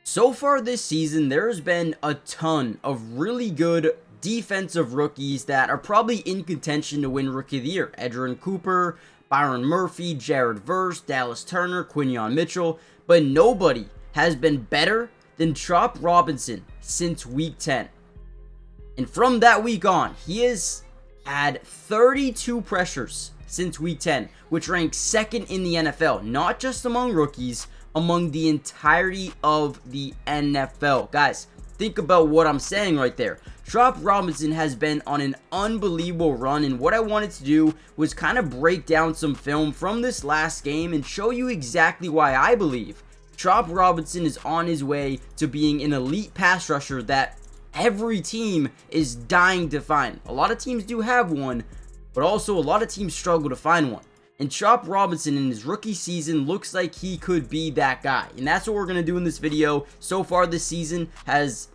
So far this season, there's been a ton of really good defensive rookies that are probably in contention to win Rookie of the Year. Edgerrin Cooper, Byron Murphy, Jared Verse, Dallas Turner, Quinyon Mitchell, but nobody has been better than Chop Robinson since week 10. And from that week on, he has had 32 pressures since week 10, which ranks second in the NFL, not just among rookies, among the entirety of the NFL. Guys, think about what I'm saying right there. Chop Robinson has been on an unbelievable run, and what I wanted to do was kind of break down some film from this last game and show you exactly why I believe Chop Robinson is on his way to being an elite pass rusher that every team is dying to find. A lot of teams do have one, but also a lot of teams struggle to find one. And Chop Robinson in his rookie season looks like he could be that guy. And that's what we're going to do in this video. So far this season has,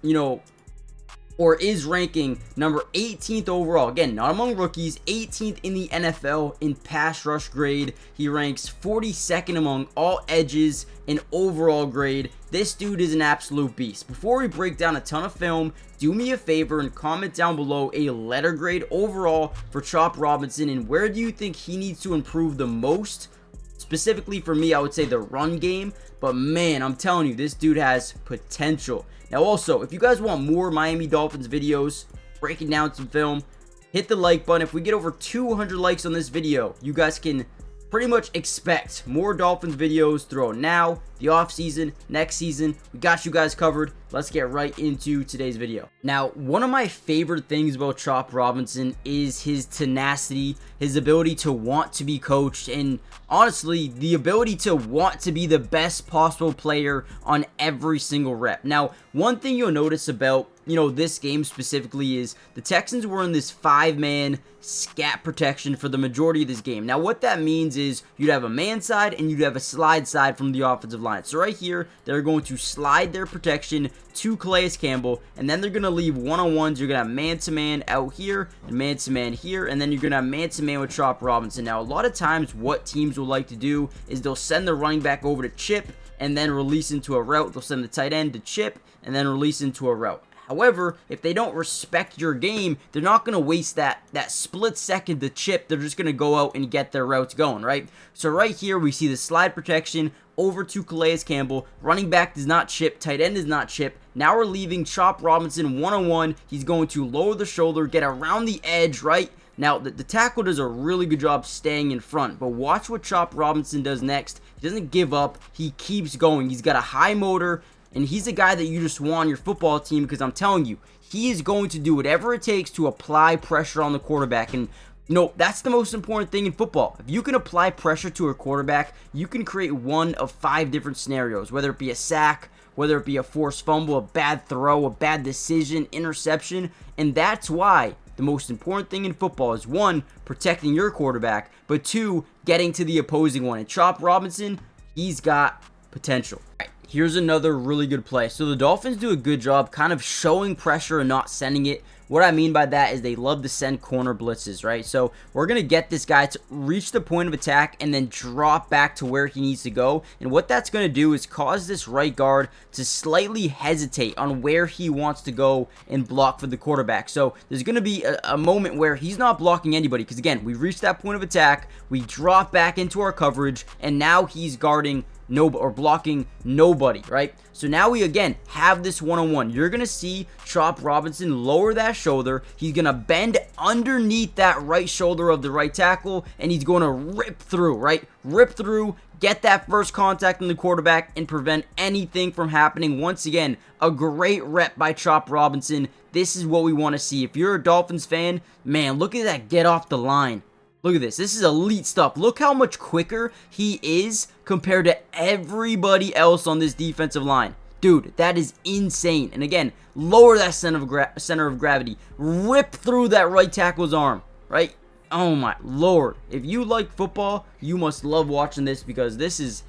or is ranking number 18th overall. Again, not among rookies, 18th in the NFL in pass rush grade. He ranks 42nd among all edges in overall grade. This dude is an absolute beast. Before we break down a ton of film, do me a favor and comment down below a letter grade overall for Chop Robinson, and where do you think he needs to improve the most? Specifically for me, I would say the run game, but man, I'm telling you, this dude has potential. Now also, if you guys want more Miami Dolphins videos, breaking down some film, hit the like button. If we get over 200 likes on this video, you guys can pretty much expect more Dolphins videos throughout now, the off season, next season. We got you guys covered. Let's get right into today's video. Now, one of my favorite things about Chop Robinson is his tenacity, his ability to want to be coached, and honestly, the ability to want to be the best possible player on every single rep. Now, one thing you'll notice about this game specifically is the Texans were in this 5-man scat protection for the majority of this game. Now, what that means is you'd have a man side and you'd have a slide side from the offensive line. So right here, they're going to slide their protection to Calais Campbell, and then they're going to leave one-on-ones. You're going to have man-to-man out here and man-to-man here, and then you're going to have man-to-man with Chop Robinson. Now, a lot of times what teams will like to do is they'll send the running back over to chip and then release into a route. They'll send the tight end to chip and then release into a route. However, if they don't respect your game, they're not going to waste that split second to chip. They're just going to go out and get their routes going, right? So right here, we see the slide protection over to Calais Campbell. Running back does not chip. Tight end does not chip. Now we're leaving Chop Robinson one-on-one. He's going to lower the shoulder, get around the edge, right? Now, the tackle does a really good job staying in front, but watch what Chop Robinson does next. He doesn't give up. He keeps going. He's got a high motor, and he's a guy that you just want on your football team because I'm telling you, he is going to do whatever it takes to apply pressure on the quarterback. And, that's the most important thing in football. If you can apply pressure to a quarterback, you can create one of 5 different scenarios, whether it be a sack, whether it be a forced fumble, a bad throw, a bad decision, interception. And that's why the most important thing in football is 1, protecting your quarterback, but 2, getting to the opposing one. And Chop Robinson, he's got potential. Here's another really good play. So the Dolphins do a good job kind of showing pressure and not sending it. What I mean by that is they love to send corner blitzes, right? So we're going to get this guy to reach the point of attack and then drop back to where he needs to go. And what that's going to do is cause this right guard to slightly hesitate on where he wants to go and block for the quarterback. So there's going to be a moment where he's not blocking anybody because, again, we reached that point of attack. We drop back into our coverage, and now he's guarding blocking nobody, right? So now we again have this one-on-one. You're gonna see Chop Robinson lower that shoulder. He's gonna bend underneath that right shoulder of the right tackle, and he's going to rip through, right? Rip through, get that first contact on the quarterback, and prevent anything from happening. Once again, a great rep by Chop Robinson. This is what we want to see. If you're a Dolphins fan, man, look at that get off the line. Look at this. This is elite stuff. Look how much quicker he is compared to everybody else on this defensive line. Dude, that is insane. And again, lower that center of gravity. Rip through that right tackle's arm, right? Oh my lord. If you like football, you must love watching this because this is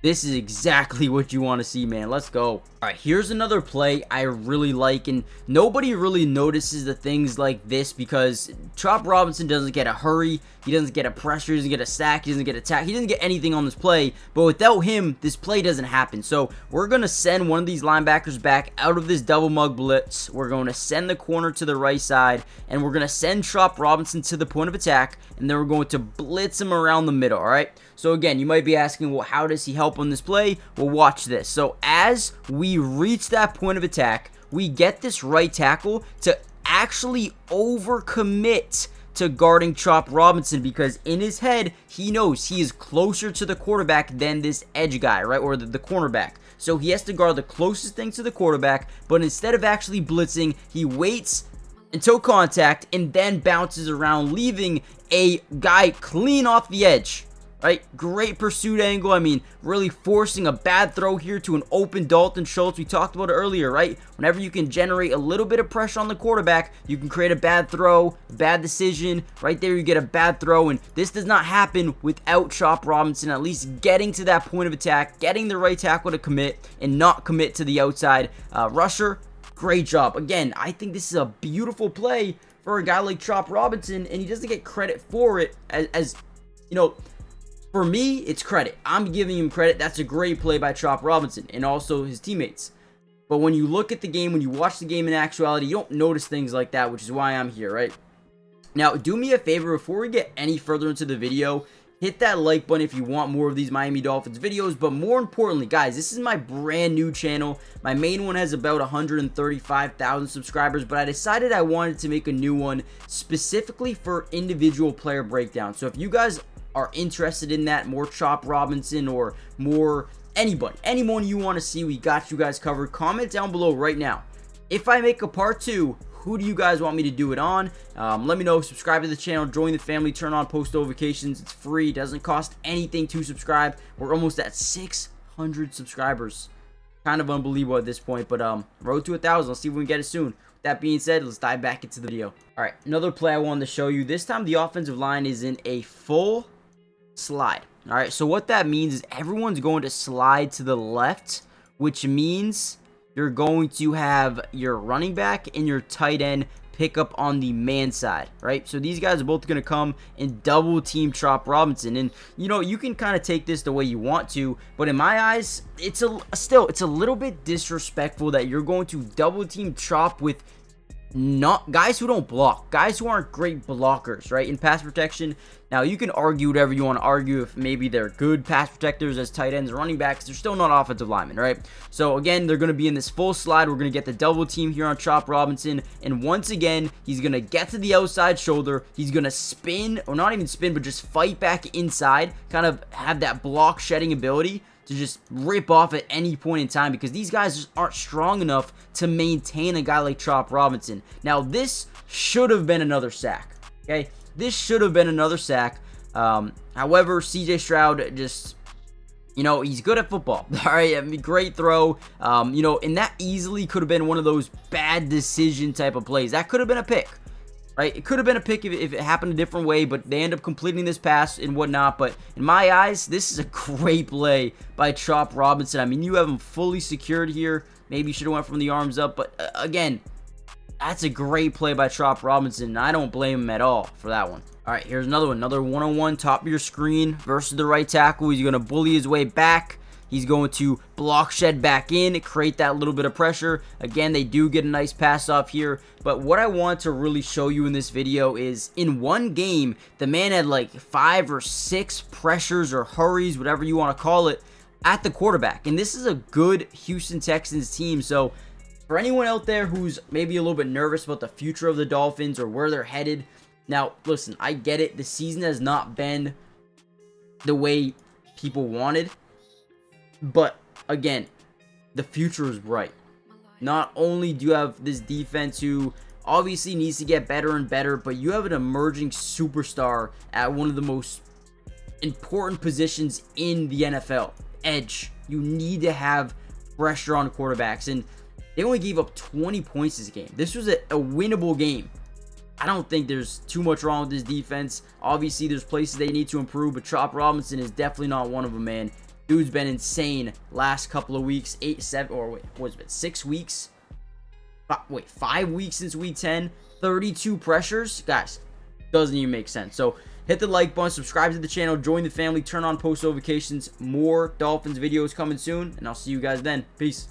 This is exactly what you want to see, man. Let's go. All right, here's another play I really like, and nobody really notices the things like this because Chop Robinson doesn't get a hurry, he doesn't get a pressure, he doesn't get a sack, he doesn't get a tack, he doesn't get anything on this play, but without him, this play doesn't happen. So we're going to send one of these linebackers back out of this double mug blitz. We're going to send the corner to the right side, and we're going to send Chop Robinson to the point of attack, and then we're going to blitz him around the middle, all right? So again, you might be asking, well, how does he help on this play? Well, watch this. So as we reach that point of attack, we get this right tackle to actually overcommit to guarding Chop Robinson because in his head, he knows he is closer to the quarterback than this edge guy, right? Or the cornerback. So he has to guard the closest thing to the quarterback, but instead of actually blitzing, he waits until contact and then bounces around, leaving a guy clean off the edge. Right, great pursuit angle. I mean, really forcing a bad throw here to an open Dalton Schultz. We talked about it earlier, right? Whenever you can generate a little bit of pressure on the quarterback, you can create a bad throw, bad decision. Right there, you get a bad throw, and this does not happen without Chop Robinson at least getting to that point of attack, getting the right tackle to commit, and not commit to the outside rusher. Great job. Again, I think this is a beautiful play for a guy like Chop Robinson, and he doesn't get credit for it as you know. For me, it's credit. I'm giving him credit. That's a great play by Chop Robinson and also his teammates. But when you look at the game, when you watch the game in actuality, you don't notice things like that, which is why I'm here, right? Now, do me a favor before we get any further into the video. Hit that like button if you want more of these Miami Dolphins videos. But more importantly, guys, this is my brand new channel. My main one has about 135,000 subscribers, but I decided I wanted to make a new one specifically for individual player breakdown. So if you guys are interested in that, more Chop Robinson or more anyone you want to see, we got you guys covered. Comment down below right now. If I make a part 2, who do you guys want me to do it on? Let me know. Subscribe to the channel, join the family, turn on post notifications. It's free, doesn't cost anything to subscribe. We're almost at 600 subscribers. Kind of unbelievable at this point, but road to 1,000. Let's see if we can get it soon. That being said, let's dive back into the video. All right, another play I wanted to show you. This time the offensive line is in a full slide. All right, so what that means is everyone's going to slide to the left, which means you're going to have your running back and your tight end pick up on the man side, right? So these guys are both going to come and double team Chop Robinson, and you know, you can kind of take this the way you want to, but in my eyes, it's a little bit disrespectful that you're going to double team Chop with not guys who don't block, guys who aren't great blockers, right, in pass protection. Now, you can argue whatever you want to argue if maybe they're good pass protectors as tight ends or running backs. They're still not offensive linemen, right? So, again, they're going to be in this full slide. We're going to get the double team here on Chop Robinson. And once again, he's going to get to the outside shoulder. He's going to spin, or not even spin, but just fight back inside, kind of have that block shedding ability to just rip off at any point in time because these guys just aren't strong enough to maintain a guy like Chop Robinson. Now, this should have been another sack, okay? This should have been another sack. However, CJ Stroud just, you know, he's good at football. All right, I mean, great throw. You know, and that easily could have been one of those bad decision type of plays. That could have been a pick, right? It could have been a pick if it happened a different way, but they end up completing this pass and whatnot. But in my eyes, this is a great play by Chop Robinson. I mean, you have him fully secured here. Maybe you should have went from the arms up, but again, that's a great play by Chop Robinson, and I don't blame him at all for that one. All right, here's another one. Another one-on-one, top of your screen versus the right tackle. He's going to bully his way back. He's going to block shed back in, create that little bit of pressure. Again, they do get a nice pass off here. But what I want to really show you in this video is in one game, the man had like 5 or 6 pressures or hurries, whatever you want to call it, at the quarterback. And this is a good Houston Texans team. So for anyone out there who's maybe a little bit nervous about the future of the Dolphins or where they're headed, now, listen, I get it. The season has not been the way people wanted. But, again, the future is bright. Not only do you have this defense who obviously needs to get better and better, but you have an emerging superstar at one of the most important positions in the NFL. Edge. You need to have pressure on quarterbacks. And they only gave up 20 points this game. This was a winnable game. I don't think there's too much wrong with this defense. Obviously, there's places they need to improve, but Chop Robinson is definitely not one of them, man. Dude's been insane last couple of weeks. 8, 7, or wait, what was it? 6 weeks? Wait, 5 weeks since week 10. 32 pressures. Guys, doesn't even make sense. So hit the like button, subscribe to the channel, join the family, turn on post notifications. More Dolphins videos coming soon, and I'll see you guys then. Peace.